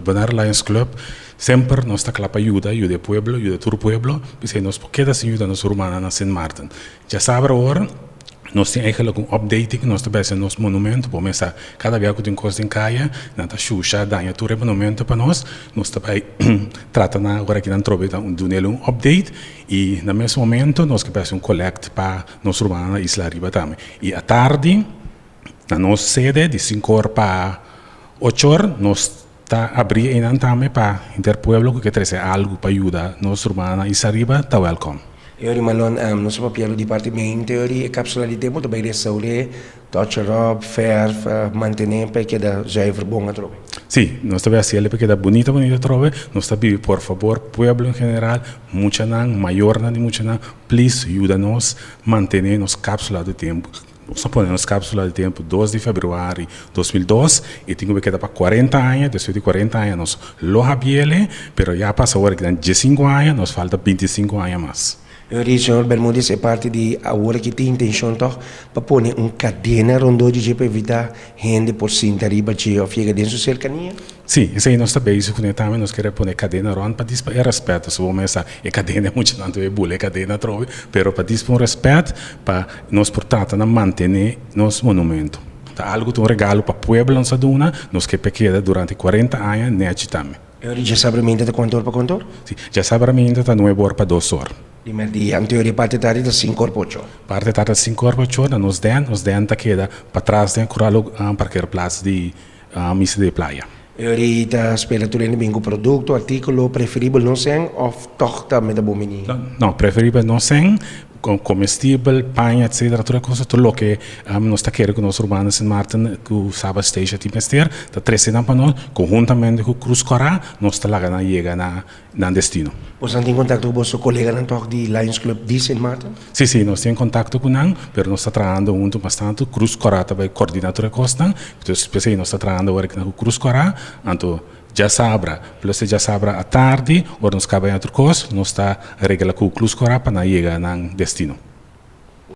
Benar Lions Club sempre nos está clapa ajuda pueblo, ajuda todo pueblo, porque nós queda sem ajuda nos rumana na Sint Maarten. Já sabe agora, nós temos eigenlijk um update que nós estamos fazendo nos monumento, por começar cada vez que tem coisa em caia, na tá xuxa, danha todo monumento para nós estamos tratando agora que não trobe um update e no mesmo momento nós que fazemos collect para nos rumana na Isla Riba também. E à tarde, na nossa sede de 5 horas para 8 horas, nós está abrindo também para interpueblo que traz algo para ajudar nos rumana Isla Riba, está welcome. Eu malon nosso papel do departamento e cápsula de tempo também restaure, touch rob, fair, manter porque da já é bom a trobe. Sim, nós estamos fazendo porque da bonita trobe, nós estamos por favor, pueblo em geral, muita não, maior não, muita não, please ajuda-nos manter nos cápsula de tempo. Nós ponemos cápsula de tempo 2 de fevereiro de 2002 e tenho que dar para 40 anos, depois de 40 anos nós lo habiele, pero já passa agora que 15 anos, nos falta 25 anos mais. Eu disse, senhor Bermúdez é parte de agora que tem intenção para pôr cadena rondô de para evitar gente por cinta riba de ou fica dentro da cercania? Sim, isso aí nós também também nós queremos pôr cadena ronda para dispor respeito, se vamos pensar, cadena é muito tanto é bule cadena trove, pero para dispor respeito para nós portanto não manter nosso monumento. Tá algo de regalo para o pueblo nossa duna, nós que pequena durante 40 anos neste também. Eu já sabe a contor para contor? Sim, já sabe a está 9 horas para 2 horas. Di anteori parte tarde da 5 horas para 8 horas. Parte tarde da 5 horas para 8 horas, nos den tá queda para trás de curalo parquear place de missa de praia. Eu está espera tu ainda bingo produto, artículo preferível não sem ou toch met de bomini? Não, preferível não sem comestível, panha, etc. Toda coisa, tudo que nós está querendo que nós urbanos em Martin, que o Saba Station de Mester, está trazendo para nós, conjuntamente com o Cruz Corá, nós está lá na chega na destino. Você tem contato com o seu colega na toque de Lions Club de Sint Maarten? Sim, nós temos contato com ele, mas nós está trabalhando junto bastante, Cruz Corá também coordenador costa, então especialmente nós está trabalhando agora com o Cruz Corá, então já sabra, plus já sabra à tarde, ou nos cabe em outra coisa, nós está regalando com o Cruz Corá para chegar no destino.